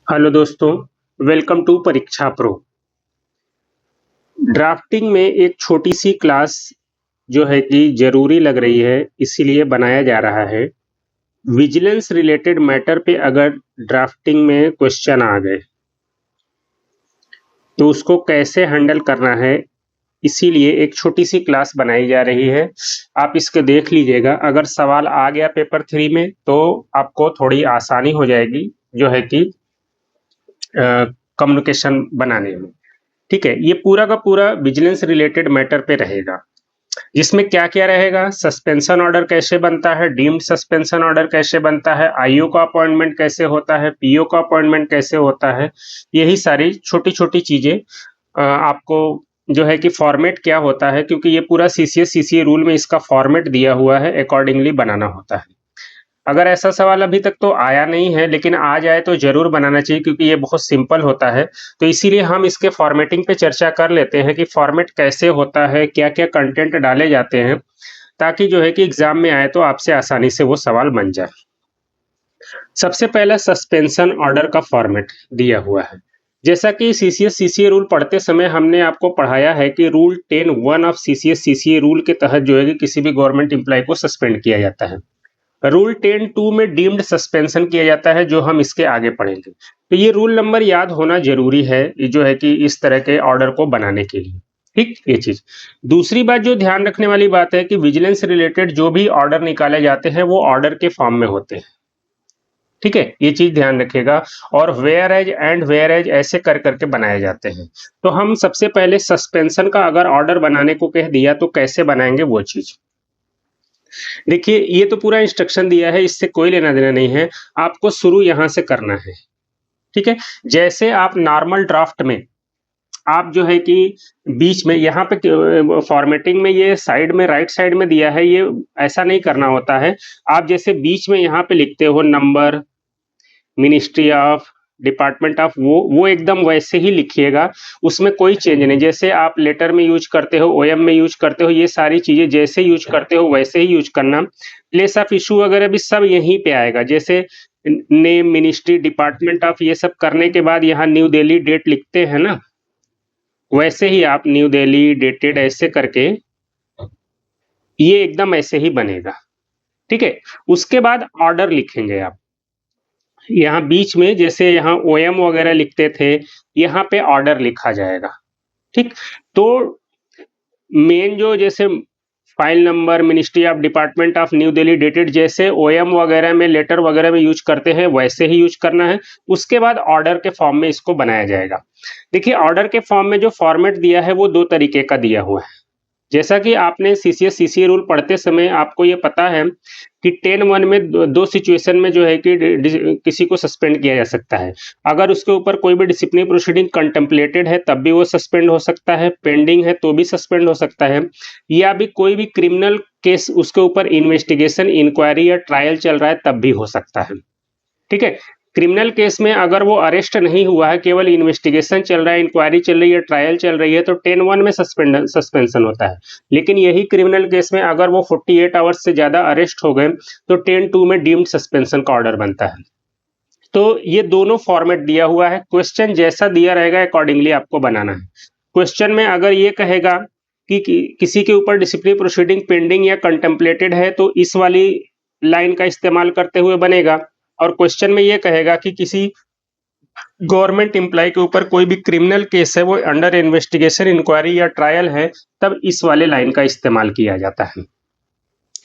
Hello दोस्तों, welcome to परीक्षा pro. Drafting में एक छोटी सी क्लास जो है कि जरूरी लग रही है, इसीलिए बनाया जा रहा है। विजिलेंस रिलेटेड मैटर पे अगर ड्राफ्टिंग में क्वेश्चन आ गए तो उसको कैसे हैंडल करना है, इसीलिए एक छोटी सी क्लास बनाई जा रही है। आप इसके देख लीजिएगा, अगर सवाल आ गया पेपर 3 में तो आपको थोड़ी आसानी हो जाएगी जो है कि कम्युनिकेशन बनाने में। ठीक है, ये पूरा का पूरा विजिलेंस रिलेटेड मैटर पे रहेगा। इसमें क्या क्या रहेगा, सस्पेंशन ऑर्डर कैसे बनता है, डीम्ड सस्पेंशन ऑर्डर कैसे बनता है, आईओ का अपॉइंटमेंट कैसे होता है, पीओ का अपॉइंटमेंट कैसे होता है, यही सारी छोटी छोटी चीजें आपको जो है कि फॉर्मेट क्या होता है, क्योंकि ये पूरा सीसीएस सीसीए रूल में इसका फॉर्मेट दिया हुआ है, अकॉर्डिंगली बनाना होता है। अगर ऐसा सवाल अभी तक तो आया नहीं है, लेकिन आ जाए तो जरूर बनाना चाहिए, क्योंकि ये बहुत सिंपल होता है। तो इसीलिए हम इसके फॉर्मेटिंग पे चर्चा कर लेते हैं कि फॉर्मेट कैसे होता है, क्या क्या कंटेंट डाले जाते हैं, ताकि जो है कि एग्जाम में आए तो आपसे आसानी से वो सवाल बन जाए। सबसे पहला सस्पेंशन ऑर्डर का फॉर्मेट दिया हुआ है। जैसा कि सीसीएस सीसीए रूल पढ़ते समय हमने आपको पढ़ाया है कि rule 10(1) of CCS CCA rule के तहत जो है कि किसी भी गवर्नमेंट एम्प्लॉय को सस्पेंड किया जाता है। रूल 10(2) में डीम्ड सस्पेंशन किया जाता है, जो हम इसके आगे पढ़ेंगे। तो ये रूल नंबर याद होना जरूरी है, ये जो है कि इस तरह के ऑर्डर को बनाने के लिए। ठीक, ये चीज। दूसरी बात जो ध्यान रखने वाली बात है कि विजिलेंस रिलेटेड जो भी ऑर्डर निकाले जाते हैं वो ऑर्डर के फॉर्म में होते हैं। ठीक है, ये चीज ध्यान रखिएगा। और whereas and whereas ऐसे कर करके बनाए जाते हैं। तो हम सबसे पहले सस्पेंशन का अगर ऑर्डर बनाने को कह दिया तो कैसे बनाएंगे वो चीज। देखिए, ये तो पूरा इंस्ट्रक्शन दिया है, इससे कोई लेना देना नहीं है। आपको शुरू यहां से करना है। ठीक है, जैसे आप नॉर्मल ड्राफ्ट में आप जो है कि बीच में यहाँ पे फॉर्मेटिंग में ये साइड में राइट साइड में दिया है, ये ऐसा नहीं करना होता है। आप जैसे बीच में यहाँ पे लिखते हो number, ministry of, department of, वो एकदम वैसे ही लिखिएगा। उसमें कोई चेंज नहीं। जैसे आप लेटर में यूज करते हो, ओएम में यूज करते हो, ये सारी चीजें जैसे यूज करते हो वैसे ही यूज करना। प्लेस ऑफ इशू वगैरह भी सब यहीं पे आएगा। जैसे नेम, मिनिस्ट्री, डिपार्टमेंट ऑफ, ये सब करने के बाद यहाँ न्यू दिल्ली डेट लिखते हैं ना, वैसे ही आप न्यू दिल्ली डेटेड ऐसे करके ये एकदम ऐसे ही बनेगा। ठीक है, उसके बाद ऑर्डर लिखेंगे आप। यहाँ बीच में जैसे यहाँ ओएम वगैरह लिखते थे, यहाँ पे ऑर्डर लिखा जाएगा। ठीक, तो मेन जो जैसे file number, ministry of, department of, new Delhi dated, जैसे ओएम वगैरह में, लेटर वगैरह में यूज करते हैं वैसे ही यूज करना है। उसके बाद ऑर्डर के फॉर्म में इसको बनाया जाएगा। देखिए, ऑर्डर के फॉर्म में जो फॉर्मेट दिया है वो दो तरीके का दिया हुआ है। जैसा कि आपने सीसीएस सीसीए रूल पढ़ते समय आपको ये पता है कि 10(1) में दो सिचुएशन में जो है कि किसी को सस्पेंड किया जा सकता है। अगर उसके ऊपर कोई भी डिसिप्लिनरी प्रोसीडिंग कंटेम्पलेटेड है तब भी वो सस्पेंड हो सकता है, पेंडिंग है तो भी सस्पेंड हो सकता है, या भी कोई भी क्रिमिनल केस उसके ऊपर इन्वेस्टिगेशन, इंक्वायरी या ट्रायल चल रहा है तब भी हो सकता है। ठीक है, क्रिमिनल केस में अगर वो अरेस्ट नहीं हुआ है, केवल इन्वेस्टिगेशन चल रहा है, इंक्वायरी चल रही है, ट्रायल चल रही है, तो 10(1) में सस्पेंशन होता है। लेकिन यही क्रिमिनल केस में अगर वो 48 आवर्स से ज्यादा अरेस्ट हो गए तो 10(2) में डीम्ड सस्पेंशन का ऑर्डर बनता है। तो ये दोनों फॉर्मेट दिया हुआ है। क्वेश्चन जैसा दिया रहेगा अकॉर्डिंगली आपको बनाना है। क्वेश्चन में अगर ये कहेगा कि किसी के ऊपर डिसिप्लिनरी प्रोसीडिंग पेंडिंग या कंटेम्पलेटेड है तो इस वाली लाइन का इस्तेमाल करते हुए बनेगा। और क्वेश्चन में ये कहेगा कि किसी गवर्नमेंट एम्प्लॉय के ऊपर कोई भी क्रिमिनल केस है, वो अंडर इन्वेस्टिगेशन, इंक्वायरी या ट्रायल है, तब इस वाले लाइन का इस्तेमाल किया जाता है।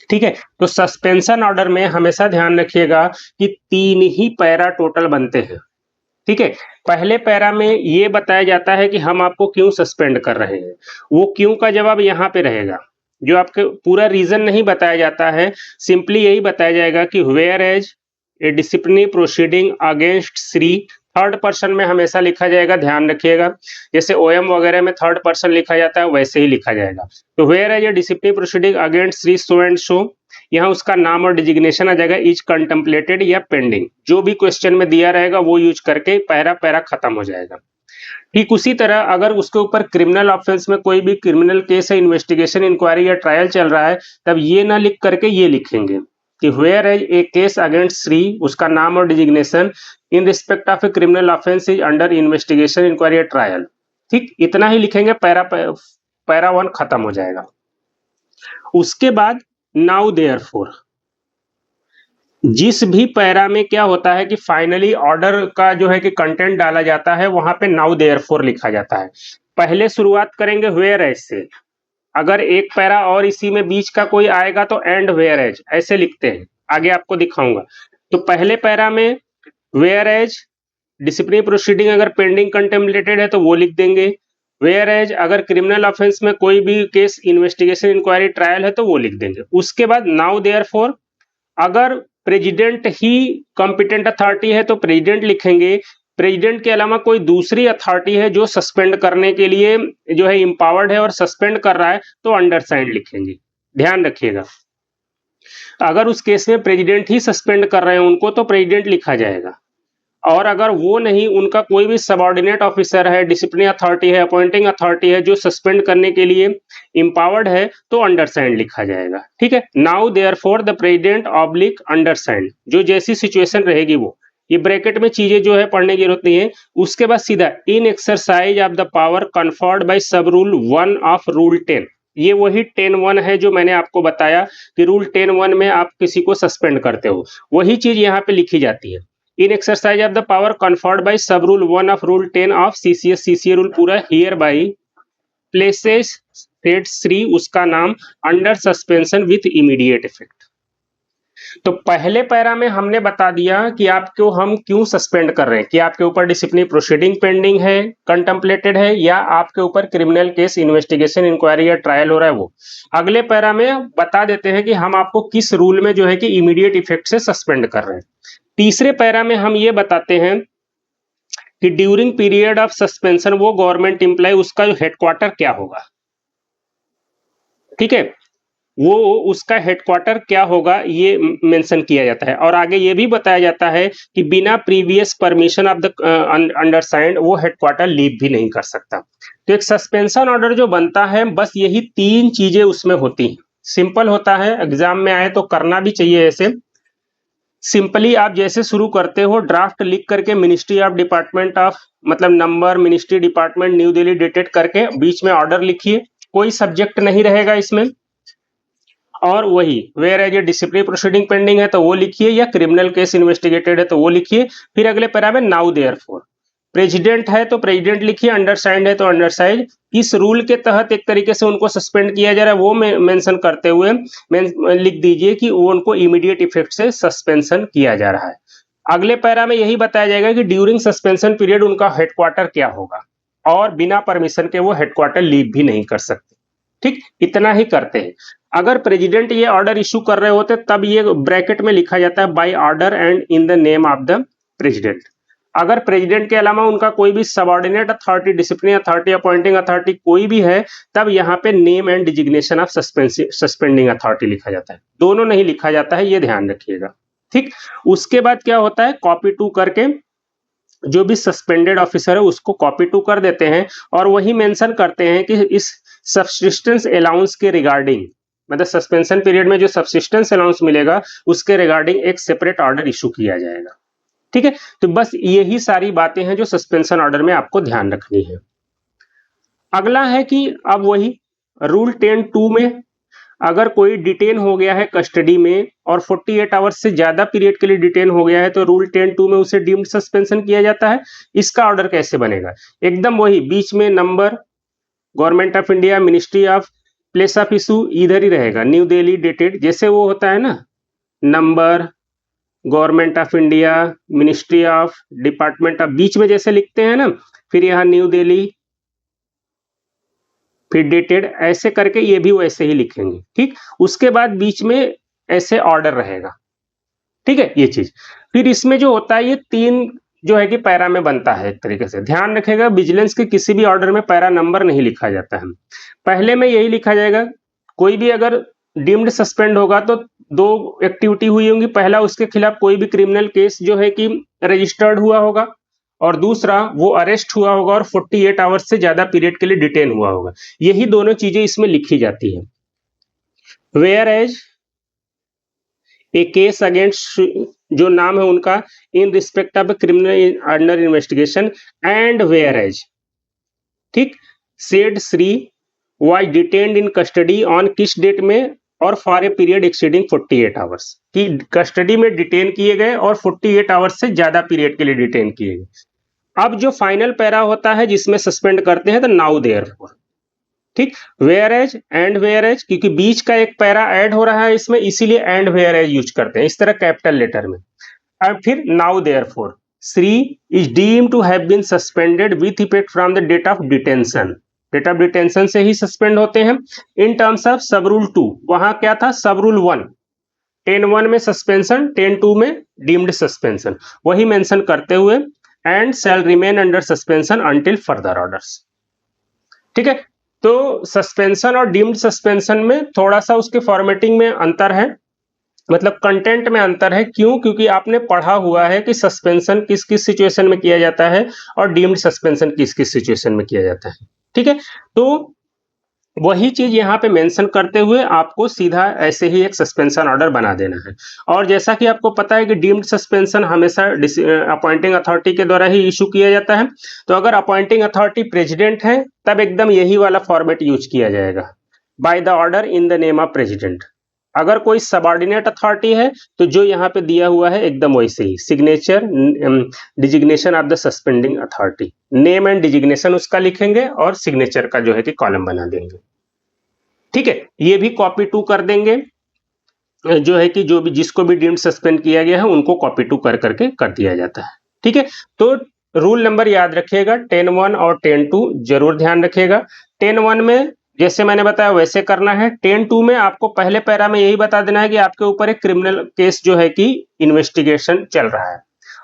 ठीक है, तो सस्पेंशन ऑर्डर में हमेशा ध्यान रखिएगा कि 3 ही पैरा टोटल बनते हैं। ठीक है, पहले पैरा में ये बताया जाता है कि हम आपको क्यों सस्पेंड कर रहे हैं। वो क्यों का जवाब यहाँ पे रहेगा। जो आपके पूरा रीजन नहीं बताया जाता है, सिंपली यही बताया जाएगा कि whereas a disciplinary proceeding against Shri, third person में हमेशा लिखा जाएगा, ध्यान रखिएगा। जैसे ओएम वगैरह में थर्ड पर्सन लिखा जाता है वैसे ही लिखा जाएगा। तो whereas a disciplinary proceeding against Shri so and so, यहाँ उसका नाम और डिजिग्नेशन आ जाएगा, इज कंटेम्पलेटेड या पेंडिंग, जो भी क्वेश्चन में दिया रहेगा वो यूज करके पैरा पैरा खत्म हो जाएगा। ठीक उसी तरह अगर उसके ऊपर क्रिमिनल ऑफेंस में कोई भी क्रिमिनल केस है, इन्वेस्टिगेशन, इंक्वायरी या ट्रायल चल रहा है, तब ये ना लिख करके ये लिखेंगे, कि whereas a case against Shri, उसका नाम और designation in respect of a criminal offence is under investigation inquiry trial. ठीक, इतना ही लिखेंगे, पैरा 1 खत्म हो जाएगा। उसके बाद नाउ देयरफॉर, जिस भी पैरा में क्या होता है कि फाइनली ऑर्डर का जो है कि कंटेंट डाला जाता है, वहां पे नाउ देयरफॉर लिखा जाता है। पहले शुरुआत करेंगे वेयर एज से, अगर एक पैरा और इसी में बीच का कोई आएगा तो एंड वेयर एज ऐसे लिखते हैं, आगे आपको दिखाऊंगा। तो पहले पैरा में वेयर एज डिसिप्लिनरी प्रोसीडिंग अगर पेंडिंग कंटेम्पलेटेड है तो वो लिख देंगे, वेयर एज अगर क्रिमिनल ऑफेंस में कोई भी केस इन्वेस्टिगेशन इंक्वायरी ट्रायल है तो वो लिख देंगे। उसके बाद नाउ देयरफॉर, अगर प्रेसिडेंट ही कॉम्पिटेंट अथॉरिटी है तो प्रेसिडेंट लिखेंगे, प्रेसिडेंट के अलावा कोई दूसरी अथॉरिटी है जो सस्पेंड करने के लिए जो है इंपावर्ड है और सस्पेंड कर रहा है तो अंडरसाइंड लिखेंगे। ध्यान रखिएगा, अगर उस केस में प्रेसिडेंट ही सस्पेंड कर रहे हैं उनको तो प्रेसिडेंट लिखा जाएगा, और अगर वो नहीं, उनका कोई भी सबऑर्डिनेट ऑफिसर है, डिसिप्लिनरी अथॉरिटी है, अपॉइंटिंग अथॉरिटी है जो सस्पेंड करने के लिए इंपावर्ड है तो अंडरसाइंड लिखा जाएगा। ठीक है, now therefore the president oblique undersigned, जो जैसी सिचुएशन रहेगी वो, ये ब्रैकेट में चीजें जो है पढ़ने की जरूरत नहीं है। उसके बाद सीधा in exercise of the power conferred by sub rule 1 of rule 10, ये वही 10(1) है जो मैंने आपको बताया कि रूल 10(1) में आप किसी को सस्पेंड करते हो, वही चीज यहाँ पे लिखी जाती है। In exercise of the power conferred by sub rule 1 of rule 10 of CCS, CCA rule पूरा, hereby places said Shri, उसका नाम, under suspension with immediate effect. तो पहले पैरा में हमने बता दिया कि आपको हम क्यों सस्पेंड कर रहे हैं, कि आपके ऊपर डिसिप्लिनरी प्रोसीडिंग पेंडिंग है, कंटेम्पलेटेड है, या आपके ऊपर क्रिमिनल केस इन्वेस्टिगेशन इंक्वायरी या ट्रायल हो रहा है वो। अगले पैरा में बता देते हैं कि हम आपको किस रूल में जो है कि इमीडिएट इफेक्ट से सस्पेंड कर रहे हैं। तीसरे पैरा में हम ये बताते हैं कि ड्यूरिंग पीरियड ऑफ सस्पेंशन वो गवर्नमेंट एम्प्लॉय, उसका जो हेडक्वार्टर क्या होगा। ठीक है, वो उसका हेडक्वार्टर क्या होगा ये मेंशन किया जाता है, और आगे ये भी बताया जाता है कि बिना प्रीवियस परमिशन ऑफ द अंडरसाइंड वो हेडक्वार्टर लीव भी नहीं कर सकता। तो एक सस्पेंशन ऑर्डर जो बनता है, बस यही 3 चीजें उसमें होती हैं। सिंपल होता है, एग्जाम में आए तो करना भी चाहिए ऐसे। सिंपली आप जैसे शुरू करते हो, ड्राफ्ट लिख करके मिनिस्ट्री ऑफ डिपार्टमेंट ऑफ, मतलब number, ministry department new Delhi dated करके बीच में ऑर्डर लिखिए, कोई सब्जेक्ट नहीं रहेगा इसमें, और वही whereas a disciplinary proceeding pending है तो वो लिखिए, या क्रिमिनल केस इन्वेस्टिगेटेड है तो वो लिखिए। फिर अगले पैरा में नाउ देयरफॉर, प्रेसिडेंट है तो प्रेसिडेंट लिखिए, अंडरसाइंड है तो अंडरसाइंड, किस रूल के तहत एक तरीके से उनको सस्पेंड किया जा रहा है वो मेंशन करते हुए लिख दीजिए कि वो उनको इमीडिएट इफेक्ट से सस्पेंशन किया जा रहा है। अगले पैरा में यही बताया जाएगा कि ड्यूरिंग सस्पेंशन पीरियड उनका हेडक्वार्टर क्या होगा, और बिना परमिशन के वो हेडक्वार्टर लीव भी नहीं कर सकते। ठीक, इतना ही करते हैं। अगर प्रेसिडेंट ये ऑर्डर इशू कर रहे होते तब ये ब्रैकेट में लिखा जाता है by order and in the name of the president. अगर प्रेसिडेंट के अलावा उनका कोई भी subordinate authority, disciplinary authority, appointing authority कोई भी है, तब यहाँ पे name and designation of suspending authority लिखा जाता है, दोनों नहीं लिखा जाता है, ये ध्यान रखिएगा। ठीक, उसके बाद क्या होता है, कॉपी टू करके जो भी सस्पेंडेड ऑफिसर है उसको कॉपी टू कर देते हैं, और वही मेंशन करते हैं कि इस सब्सिस्टेंस अलाउंस के रिगार्डिंग, मतलब सस्पेंशन पीरियड में जो सब्सिस्टेंस अलाउंस मिलेगा उसके रिगार्डिंग एक सेपरेट ऑर्डर इशू किया जाएगा। ठीक है, तो बस यही सारी बातें हैं जो सस्पेंशन ऑर्डर में आपको ध्यान रखनी है। अगला है कि अब वही रूल 10(2) में अगर कोई डिटेन हो गया है कस्टडी में और 48 आवर्स से ज्यादा पीरियड के लिए डिटेन हो गया है तो रूल 10(2) में उसे डीम्ड सस्पेंशन किया जाता है। इसका ऑर्डर कैसे बनेगा, एकदम वही बीच में number, government of India, ministry of, place of issue इधर ही रहेगा, न्यू दिल्ली डेटेड, जैसे वो होता है ना, number, government of India, ministry of, department of, बीच में जैसे लिखते हैं ना, फिर यहाँ न्यू दिल्ली, फिर डेटेड, ऐसे करके ये भी वैसे ही लिखेंगे। ठीक, उसके बाद बीच में ऐसे ऑर्डर रहेगा। ठीक है, ये चीज फिर इसमें जो होता है ये 3 जो है कि पैरा में बनता है। एक तरीके से ध्यान रखेगा, विजिलेंस के किसी भी ऑर्डर में पैरा नंबर नहीं लिखा जाता है। पहले में यही लिखा जाएगा, कोई भी अगर डीम्ड सस्पेंड होगा तो 2 एक्टिविटी हुई होंगी, पहला उसके खिलाफ कोई भी क्रिमिनल केस जो है कि रजिस्टर्ड हुआ होगा, और दूसरा वो अरेस्ट हुआ होगा और 48 आवर्स से ज्यादा पीरियड के लिए डिटेन हुआ होगा। यही दोनों चीजें इसमें लिखी जाती है। Whereas a case against जो नाम है उनका in respect of criminal under investigation and whereas, ठीक, said Shri was detained in custody on किस डेट में और for a period exceeding 48 hours, कि कस्टडी में डिटेन किए गए और 48 आवर्स से ज्यादा पीरियड के लिए डिटेन किए गए। अब जो फाइनल पैरा होता है जिसमें सस्पेंड करते हैं तो नाउ देयरफॉर, ठीक, whereas and whereas, क्योंकि बीच का एक पैरा ऐड हो रहा है इसमें, इसीलिए एंड वेयर एज यूज करते हैं इस तरह कैपिटल लेटर में। अब फिर now therefore Shri is deem to have been suspended with effect from the date of detention, date of detention से ही सस्पेंड होते हैं। In terms of sub rule 2, वहां क्या था सब रूल 1, 10(1) में सस्पेंशन, 10(2) में डीम्ड सस्पेंशन, वही मेंशन करते हुए and shall remain under suspension until further orders, ठीक है। तो सस्पेंशन और डीम्ड सस्पेंशन में थोड़ा सा उसके फॉर्मेटिंग में अंतर है, मतलब कंटेंट में अंतर है। क्यों? क्योंकि आपने पढ़ा हुआ है कि सस्पेंशन किस किस सिचुएशन में किया जाता है और डीम्ड सस्पेंशन किस किस सिचुएशन में किया जाता है, ठीक है। तो वही चीज यहाँ पे मेंशन करते हुए आपको सीधा ऐसे ही एक सस्पेंशन ऑर्डर बना देना है। और जैसा कि आपको पता है कि डीम्ड सस्पेंशन हमेशा अपॉइंटिंग अथॉरिटी के द्वारा ही इशू किया जाता है, तो अगर अपॉइंटिंग अथॉरिटी प्रेसिडेंट है तब एकदम यही वाला फॉर्मेट यूज किया जाएगा, by the order in the name of president. अगर कोई सबऑर्डिनेट अथॉरिटी है तो जो यहाँ पे दिया हुआ है एकदम वैसे ही, signature designation of the suspending authority, name and designation उसका लिखेंगे और सिग्नेचर का जो है कि कॉलम बना देंगे, ठीक है। ये भी कॉपी टू कर देंगे, जो है कि जो भी जिसको भी डीम्ड सस्पेंड किया गया है उनको कॉपी टू कर करके कर दिया जाता है, ठीक है। तो रूल नंबर याद रखिएगा, 10(1) और 10(2) जरूर ध्यान रखिएगा। 10(1) में जैसे मैंने बताया वैसे करना है। 10(2) में आपको पहले पैरा में यही बता देना है कि आपके ऊपर एक क्रिमिनल केस जो है कि इन्वेस्टिगेशन चल रहा है,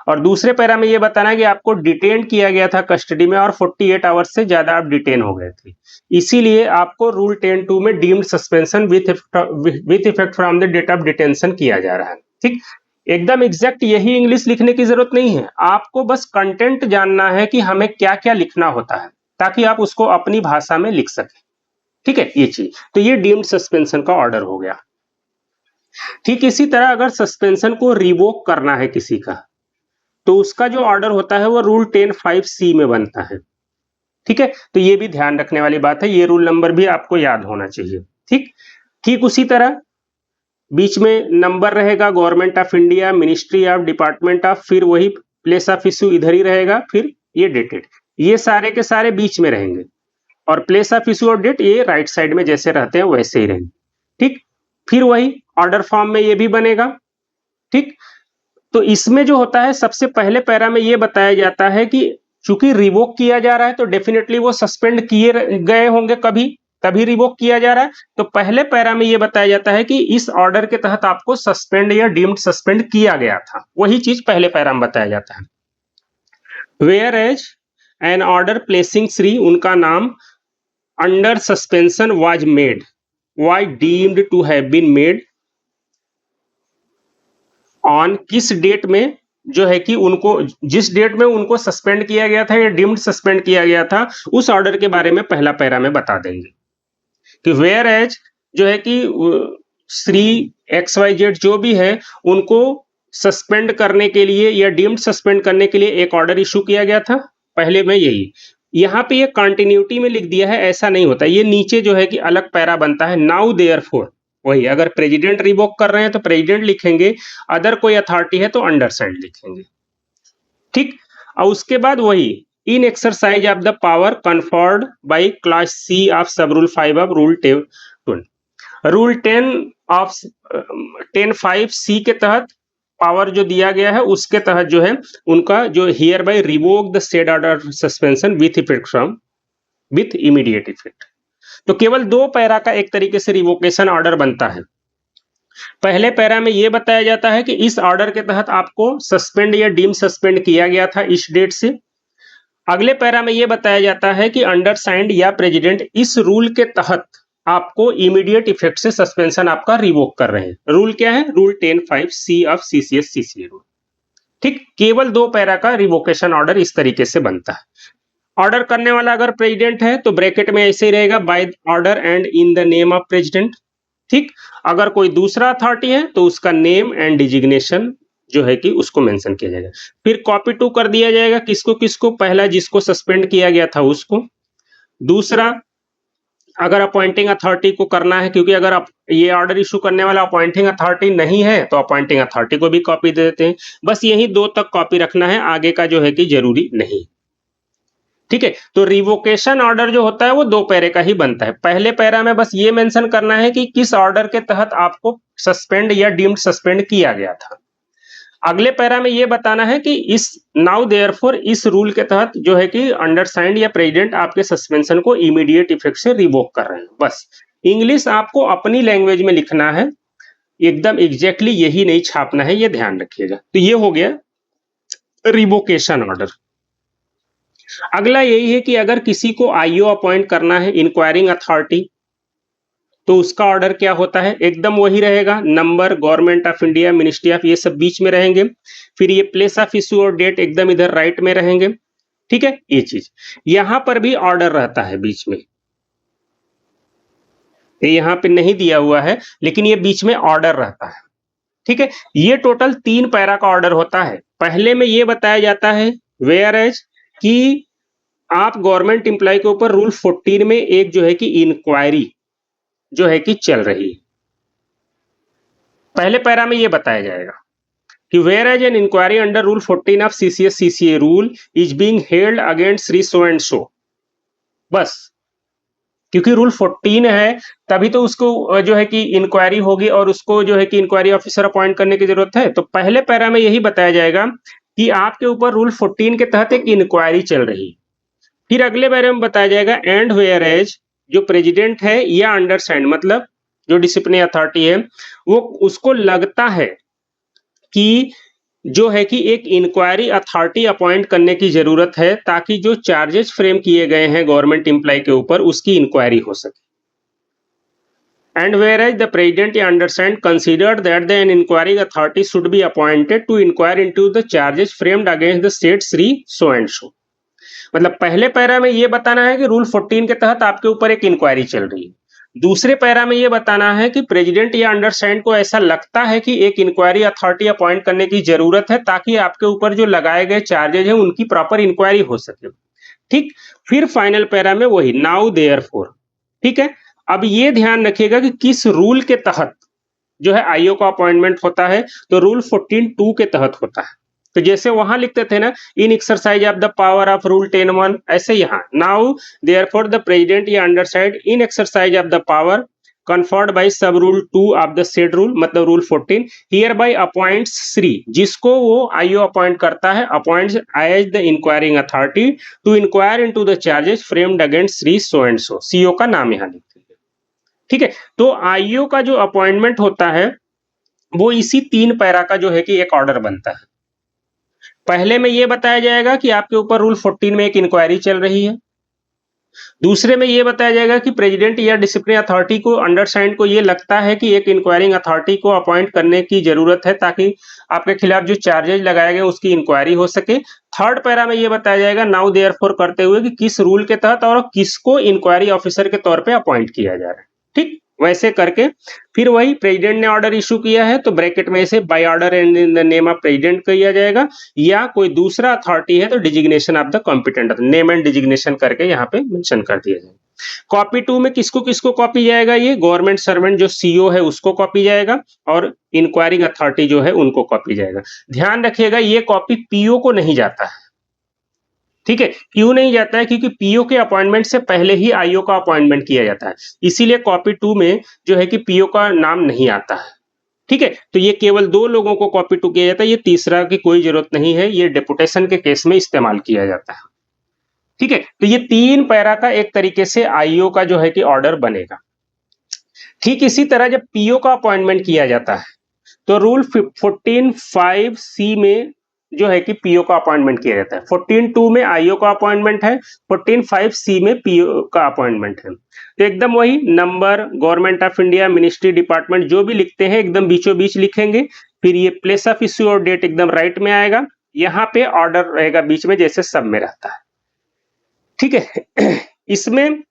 और दूसरे पैरा में ये बताना है कि आपको डिटेन किया गया था कस्टडी में और 48 आवर्स से ज्यादा आप डिटेन हो गए थे, इसीलिए आपको रूल 10(2) में deemed suspension with effect from the date of detention किया जा रहा है, ठीक। एकदम एग्जैक्ट यही इंग्लिश लिखने की जरूरत नहीं है, आपको बस कंटेंट जानना है कि हमें क्या क्या लिखना होता है ताकि आप उसको अपनी भाषा में लिख सकें, ठीक है। ये चीज तो ये डीम्ड सस्पेंशन का ऑर्डर हो गया। ठीक इसी तरह अगर सस्पेंशन को रिवोक करना है किसी का तो उसका जो ऑर्डर होता है वो रूल 10(5)(c) में बनता है, ठीक है। तो ये भी ध्यान रखने वाली बात है, ये रूल नंबर भी आपको याद होना चाहिए, ठीक। ठीक उसी तरह बीच में नंबर रहेगा, government of India, ministry of, department of, फिर वही प्लेस ऑफ इश्यू इधर ही रहेगा, फिर ये डेटेड, ये सारे के सारे बीच में रहेंगे और प्लेस ऑफ इश्यू और डेट ये राइट साइड में जैसे रहते हैं वैसे ही रहेंगे, ठीक। फिर वही ऑर्डर फॉर्म में ये भी बनेगा, ठीक। तो इसमें जो होता है सबसे पहले पैरा में ये बताया जाता है कि चूंकि रिवोक किया जा रहा है तो डेफिनेटली वो सस्पेंड किए गए होंगे कभी, तभी रिवोक किया जा रहा है। तो पहले पैरा में ये बताया जाता है कि इस ऑर्डर के तहत आपको सस्पेंड या डीम्ड सस्पेंड किया गया था, वही चीज पहले पैरा में बताया जाता है। Whereas an order placing Shri, उनका नाम under suspension was made, was deemed to have been made on, किस डेट में जो है कि उनको, जिस डेट में उनको सस्पेंड किया गया था या डीम्ड सस्पेंड किया गया था उस ऑर्डर के बारे में पहला पैरा में बता देंगे कि वेयर एज जो है कि श्री XYZ जो भी है उनको सस्पेंड करने के लिए या डीम्ड सस्पेंड करने के लिए एक ऑर्डर इशू किया गया था, पहले में यही। यहाँ पे ये कंटिन्यूटी में लिख दिया है, ऐसा नहीं होता, ये नीचे जो है कि अलग पैरा बनता है, नाउ देयरफॉर, वही अगर प्रेसिडेंट रिवोक कर रहे हैं तो प्रेसिडेंट लिखेंगे, अदर कोई अथॉरिटी है तो अंडर साइड लिखेंगे, ठीक। और उसके बाद वही in exercise of the power conferred by class C of sub rule 5 of rule 10 rule 10 of 10(5)(c) के तहत पावर जो दिया गया है उसके तहत जो है उनका जो here bye revoke the said order suspension with effect from with immediate effect. तो केवल दो पैरा का एक तरीके से रिवोकेशन ऑर्डर बनता है। पहले पैरा में यह बताया जाता है कि इस ऑर्डर के तहत आपको सस्पेंड या डीम सस्पेंड किया गया था इस डेट से। अगले पैरा में यह बताया जाता है कि अंडर साइंड या प्रेसिडेंट इस रूल के तहत आपको इमीडिएट इफेक्ट से सस्पेंशन आपका रिवोक कर रहे हैं। रूल क्या है? Rule 10(5)(c) of CCS CCA rule, ठीक। केवल दो पैरा का रिवोकेशन ऑर्डर इस तरीके से बनता है। ऑर्डर करने वाला अगर प्रेसिडेंट है तो ब्रैकेट में ऐसे ही रहेगा, by order and in the name of president, ठीक, अगर कोई दूसरा अथॉरिटी है तो उसका नेम एंड डिजिग्नेशन जो है कि उसको मेंशन किया जाएगा। फिर कॉपी टू कर दिया जाएगा किसको किसको, पहला जिसको सस्पेंड किया गया था उसको, दूसरा अगर अपॉइंटिंग अथॉरिटी को करना है, क्योंकि अगर आप ये ऑर्डर इशू करने वाला अपॉइंटिंग अथॉरिटी नहीं है तो अपॉइंटिंग अथॉरिटी को भी कॉपी दे देते हैं। बस यही दो तक कॉपी रखना है, आगे का जो है कि जरूरी नहीं। ठीक है, तो रिवोकेशन ऑर्डर जो होता है वो दो पैरे का ही बनता है। पहले पैरा में बस ये मेंशन करना है कि किस ऑर्डर के तहत आपको सस्पेंड या डीम्ड सस्पेंड किया गया था। अगले पैरा में ये बताना है कि इस नाउ देयरफॉर इस रूल के तहत जो है कि अंडरसाइंड या प्रेसिडेंट आपके सस्पेंशन को इमीडिएट इफेक्ट से रिवोक कर रहे हैं। बस इंग्लिश आपको अपनी लैंग्वेज में लिखना है, एकदम एग्जैक्टली यही नहीं छापना है, ये ध्यान रखिएगा। तो ये हो गया रिवोकेशन ऑर्डर। अगला यही है कि अगर किसी को आईओ अपॉइंट करना है, इंक्वायरिंग अथॉरिटी, तो उसका ऑर्डर क्या होता है, एकदम वही रहेगा, number, government of India, ministry of, ये सब बीच में रहेंगे। फिर ये प्लेस ऑफ इशू और डेट एकदम इधर राइट में रहेंगे। ठीक है, ये चीज यहां पर भी ऑर्डर रहता है बीच में, ये यहां पे नहीं दिया हुआ है लेकिन ये बीच में ऑर्डर रहता है। ठीक है, ये टोटल 3 पैरा का ऑर्डर होता है। पहले में ये बताया जाता है वेयर एज कि आप गवर्नमेंट एम्प्लॉय के ऊपर रूल 14 में एक जो है कि इंक्वायरी जो है कि चल रही है। पहले पैरा में ये बताया जाएगा कि whereas an inquiry under rule 14 of CCS CCA rule is being held against Shri so and so. बस क्योंकि रूल 14 है तभी तो उसको जो है कि इंक्वायरी होगी और उसको जो है कि इंक्वायरी ऑफिसर अपॉइंट करने की जरूरत है। तो पहले पैरा में यही बताया जाएगा कि आपके ऊपर रूल 14 के तहत एक इंक्वायरी चल रही है। फिर अगले बारे में बताया जाएगा एंड वेयर एज जो प्रेसिडेंट है या अंडरसाइंड मतलब जो डिसिप्लिनरी अथॉरिटी है वो उसको लगता है कि जो है कि एक इंक्वायरी अथॉरिटी अपॉइंट करने की जरूरत है ताकि जो चार्जेस फ्रेम किए गए हैं गवर्नमेंट एम्प्लॉय के ऊपर उसकी इंक्वायरी हो सके। And whereas the president understand considered that the an inquiry authority should be appointed to inquire into the charges framed against the state Shri so and so। मतलब पहले पैरा में ये बताना है कि रूल 14 के तहत आपके ऊपर एक इंक्वायरी चल रही है। दूसरे पैरा में ये बताना है कि प्रेसिडेंट या अंडरस्टैंड को ऐसा लगता है कि एक इंक्वायरी अथॉरिटी अपॉइंट करने की जरूरत है ताकि आपके ऊपर जो लगाए गए चार्जेज हैं उनकी प्रॉपर इंक्वायरी हो सके। ठीक, फिर फाइनल पैरा में वही नाउ देयरफॉर। ठीक है, अब ये ध्यान रखिएगा कि किस रूल के तहत जो है आईओ का अपॉइंटमेंट होता है, तो रूल 14(2) के तहत होता है। तो जैसे वहां लिखते थे ना in exercise of the power of rule 10(1), ऐसे यहाँ नाउ देयरफॉर द प्रेसिडेंट या undersigned in exercise of the power conferred by sub rule 2 of the said rule मतलब रूल 14 hereby appoints श्री, जिसको वो आईओ अपॉइंट करता है, appoints as the inquiring authority to inquire into the charges framed against Shri so and so. CO का नाम यहाँ लिख दीजिए। ठीक है, तो आईओ का जो अपॉइंटमेंट होता है वो इसी 3 पैरा का जो है कि एक ऑर्डर बनता है। पहले में ये बताया जाएगा कि आपके ऊपर रूल 14 में एक इंक्वायरी चल रही है। दूसरे में ये बताया जाएगा कि प्रेसिडेंट या डिसिप्लिनरी अथॉरिटी को अंडरसाइंड को ये लगता है कि एक इंक्वायरिंग अथॉरिटी को अपॉइंट करने की जरूरत है ताकि आपके खिलाफ जो चार्जेज लगाए गए उसकी इंक्वायरी हो सके। थर्ड पैरा में ये बताया जाएगा नाउ देयरफॉर करते हुए कि किस रूल के तहत और किसको इंक्वायरी ऑफिसर के तौर पे अपॉइंट किया जा रहा है। ठीक, वैसे करके फिर वही प्रेसिडेंट ने ऑर्डर इशू किया है तो ब्रैकेट में से by order and in the name of president किया जाएगा, या कोई दूसरा अथॉरिटी है तो designation of the competent name and designation करके यहाँ पे मेंशन कर दिया जाएगा। कॉपी 2 में किसको किसको कॉपी जाएगा, ये गवर्नमेंट सर्वेंट जो सीओ है उसको कॉपी जाएगा और इंक्वायरिंग अथॉरिटी जो है उनको कॉपी जाएगा। ध्यान रखिएगा ये कॉपी पीओ को नहीं जाता है। ठीक है, क्यों नहीं जाता है, क्योंकि पीओ के अपॉइंटमेंट से पहले ही आईओ का अपॉइंटमेंट किया जाता है, इसीलिए कॉपी 2 में जो है कि पीओ का नाम नहीं आता है। ठीक है, तो ये केवल 2 लोगों को कॉपी 2 किया जाता है, ये तीसरा की कोई जरूरत नहीं है, ये डेपुटेशन के केस में इस्तेमाल किया जाता है। ठीक है, तो ये 3 पैरा का एक तरीके से आईओ का जो है कि ऑर्डर बनेगा। ठीक इसी तरह जब पीओ का अपॉइंटमेंट किया जाता है तो रूल 14(5)(c) में जो है कि पीओ का अपॉइंटमेंट किया जाता है। 14(2) में आईओ का अपॉइंटमेंट है, 14(5)(c) में पीओ का अपॉइंटमेंट है। तो एकदम वही number, government of India, ministry, department जो भी लिखते हैं एकदम बीचों बीच लिखेंगे। फिर ये प्लेस ऑफ इश्यू और डेट एकदम राइट में आएगा, यहाँ पे ऑर्डर रहेगा बीच में जैसे सब में रहता है। ठीक है, इसमें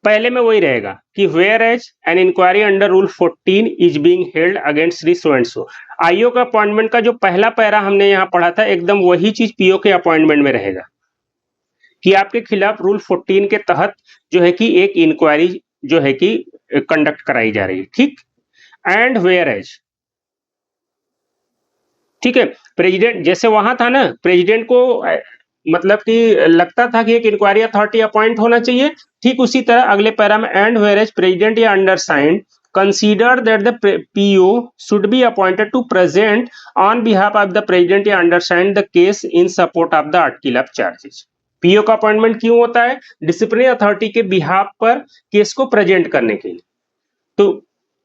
पहले में वही रहेगा कि whereas an inquiry under rule 14 is being held against Shri so and so. IO का अपॉइंटमेंट का जो पहला पैरा हमने यहाँ पढ़ा था एकदम वही चीज पीओ के अपॉइंटमेंट में रहेगा कि आपके खिलाफ रूल 14 के तहत जो है कि एक इंक्वायरी जो है कि कंडक्ट कराई जा रही है, ठीक। एंड वेयर एज, ठीक है, प्रेसिडेंट जैसे वहां था ना, प्रेसिडेंट को मतलब कि लगता था कि एक इंक्वायरी अथॉरिटी अपॉइंट होना चाहिए, ठीक उसी तरह अगले पैरा में एंड वेयर एज प्रेसिडेंट या undersigned consider that the PO should be appointed to present on behalf of the president या undersigned the case in support of the article of charges. PO का appointment क्यों होता है? Disciplinary authority के behalf पर case को present करने के लिए।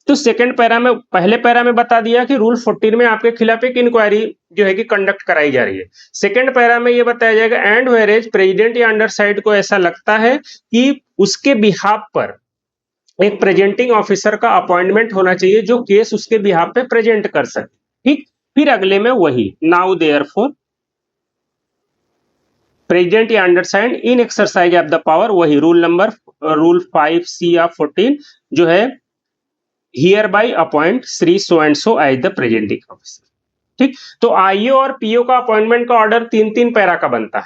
तो सेकंड पैरा में, पहले पैरा में बता दिया कि रूल 14 में आपके खिलाफ एक इंक्वायरी जो है कि कंडक्ट कराई जा रही है। सेकंड पैरा में ये बताया जाएगा एंड वेरेज प्रेसिडेंट या अंडरसाइड को ऐसा लगता है कि उसके बिहाफ पर एक प्रेजेंटिंग ऑफिसर का अपॉइंटमेंट होना चाहिए जो केस उसके बिहाफ पे प्रेजेंट कर सके, ठीक। फिर अगले में वही नाउ देयरफॉर प्रेसिडेंट या undersigned in exercise of the power, वही रूल 5C ऑफ 14 जो है hereby appoint Shri so and so as the presenting officer, ठीक। तो आईओ और पीओ का अपॉइंटमेंट का ऑर्डर 3-3 पैरा का बनता है,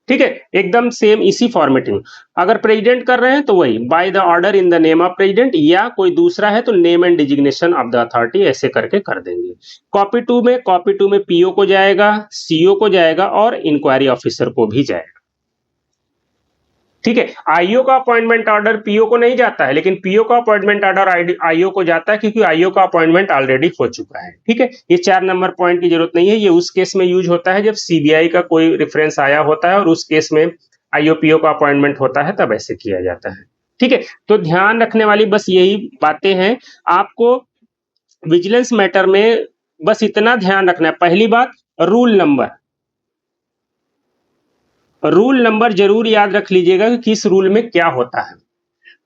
ठीक है, एकदम सेम इसी फॉर्मेटिंग। अगर प्रेसिडेंट कर रहे हैं तो वही by the order in the name of president, या कोई दूसरा है तो name and designation of the authority, ऐसे करके कर देंगे। कॉपी टू में पीओ को जाएगा, सीओ को जाएगा और इंक्वायरी ऑफिसर को भी जाएगा, ठीक है। आईओ का अपॉइंटमेंट ऑर्डर पीओ को नहीं जाता है, लेकिन पीओ का अपॉइंटमेंट ऑर्डर आईओ को जाता है क्योंकि आईओ का अपॉइंटमेंट ऑलरेडी हो चुका है, ठीक है। ये 4 नंबर पॉइंट की जरूरत नहीं है, ये उस केस में यूज होता है जब सीबीआई का कोई रेफरेंस आया होता है और उस केस में आईओ पीओ का अपॉइंटमेंट होता है, तब ऐसे किया जाता है, ठीक है। तो ध्यान रखने वाली बस यही बातें हैं आपको विजिलेंस मैटर में, बस इतना ध्यान रखना है। पहली बात, रूल नंबर जरूर याद रख लीजिएगा कि किस रूल में क्या होता है।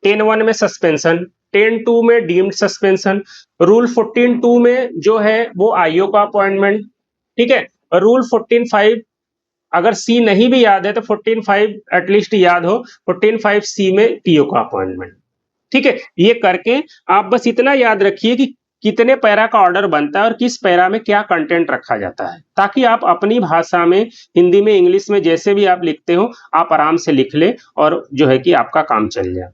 10(1) में सस्पेंशन, 10(2) में डीम्ड सस्पेंशन, रूल 14(2) में जो है वो आईओ का अपॉइंटमेंट, ठीक है। रूल 14(5) अगर सी नहीं भी याद है तो 14(5) एटलीस्ट याद हो, 14(5)C में पीओ का अपॉइंटमेंट, ठीक है। ये करके आप बस इतना याद रखिए कि कितने पैरा का ऑर्डर बनता है और किस पैरा में क्या कंटेंट रखा जाता है, ताकि आप अपनी भाषा में, हिंदी में, इंग्लिश में, जैसे भी आप लिखते हो आप आराम से लिख ले और जो है कि आपका काम चल जाए,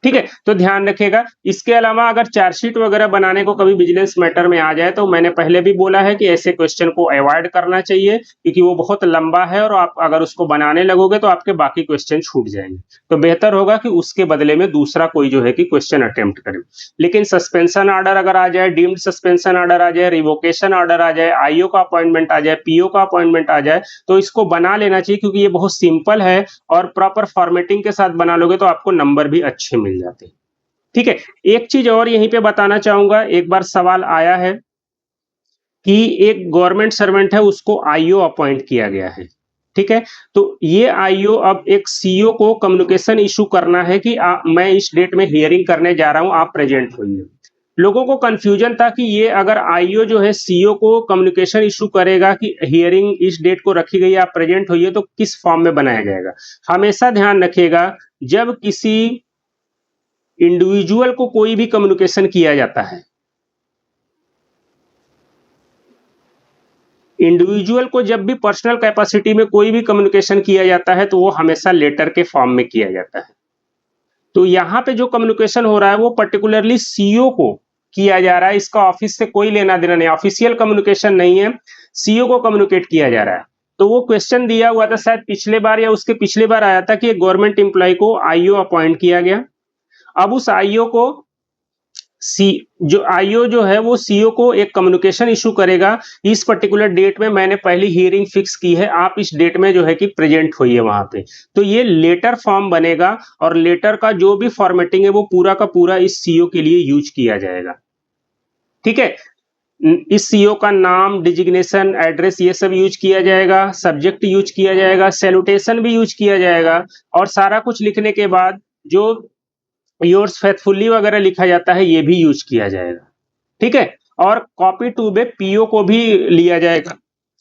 ठीक है। तो ध्यान रखिएगा। इसके अलावा अगर चार्जशीट वगैरह बनाने को कभी विजिलेंस मैटर में आ जाए तो मैंने पहले भी बोला है कि ऐसे क्वेश्चन को अवॉइड करना चाहिए क्योंकि वो बहुत लंबा है और आप अगर उसको बनाने लगोगे तो आपके बाकी क्वेश्चन छूट जाएंगे। तो बेहतर होगा कि उसके बदले में दूसरा कोई जो है कि क्वेश्चन अटेम्प्ट करें। लेकिन सस्पेंशन ऑर्डर अगर आ जाए, डीम्ड सस्पेंशन ऑर्डर आ जाए, रिवोकेशन ऑर्डर आ जाए, आईओ का अपॉइंटमेंट आ जाए, पीओ का अपॉइंटमेंट आ जाए, तो इसको बना लेना चाहिए क्योंकि ये बहुत सिंपल है और प्रॉपर फॉर्मेटिंग के साथ बना लोगे तो आपको नंबर भी अच्छे मिल जाते हैं, ठीक है। एक चीज और यहीं पे बताना चाहूंगा, एक बार सवाल आया है कि एक गवर्नमेंट सर्वेंट है उसको आईओ अपॉइंट किया गया है, ठीक है। तो ये आईओ अब एक सीईओ को कम्युनिकेशन इशू करना है कि मैं इस डेट में हियरिंग करने जा रहा हूं, आप प्रेजेंट होइए। लोगों को कंफ्यूजन था कि ये अगर आईओ जो है सीईओ को कम्युनिकेशन इशू करेगा कि हियरिंग इस डेट को रखी गई, आप प्रेजेंट होइए, तो किस फॉर्म में बनाया जाएगा। हमेशा ध्यान रखिएगा जब किसी इंडिविजुअल को कोई भी कम्युनिकेशन किया जाता है, इंडिविजुअल को जब भी पर्सनल कैपेसिटी में कोई भी कम्युनिकेशन किया जाता है तो वो हमेशा लेटर के फॉर्म में किया जाता है। तो यहाँ पे जो कम्युनिकेशन हो रहा है वो पर्टिकुलरली सीईओ को किया जा रहा है, इसका ऑफिस से कोई लेना देना नहीं, ऑफिशियल कम्युनिकेशन नहीं है, सीईओ को कम्युनिकेट किया जा रहा है। तो वो क्वेश्चन दिया हुआ था शायद पिछले बार या उसके पिछले बार आया था कि एक गवर्नमेंट एम्प्लॉय को आईओ अपॉइंट किया गया। अब उस आईओ को आईओ जो है वो सीईओ को एक कम्युनिकेशन इशू करेगा, इस पर्टिकुलर डेट में मैंने पहली हियरिंग फिक्स की है, आप इस डेट में जो है कि प्रेजेंट होइए वहां पे। तो ये लेटर फॉर्म बनेगा और लेटर का जो भी फॉर्मेटिंग है वो पूरा का पूरा इस सीईओ के लिए यूज किया जाएगा, ठीक है। इस सीईओ का नाम, डिजिग्नेशन, एड्रेस, ये सब यूज किया जाएगा, सब्जेक्ट यूज किया जाएगा, सैल्यूटेशन भी यूज किया जाएगा और सारा कुछ लिखने के बाद जो योर्स फेथफुली वगैरह लिखा जाता है ये भी यूज किया जाएगा, ठीक है। और कॉपी टू में पीओ को भी लिया जाएगा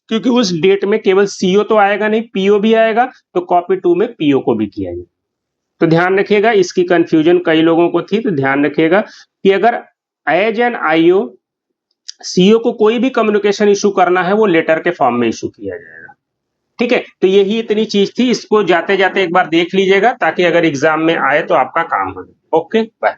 क्योंकि उस डेट में केवल सीईओ तो आएगा नहीं, पीओ भी आएगा, तो कॉपी टू में पीओ को भी किया जाएगा, तो ध्यान रखिएगा, इसकी कंफ्यूजन कई लोगों को थी, तो ध्यान रखिएगा कि अगर एज एन आईओ सीओ को कोई भी कम्युनिकेशन इशू करना है वो लेटर के फॉर्म में इशू किया जाएगा। ठीक है, तो यही इतनी चीज थी, इसको जाते जाते एक बार देख लीजिएगा ताकि अगर एग्जाम में आए तो आपका काम हो। Okay, bye.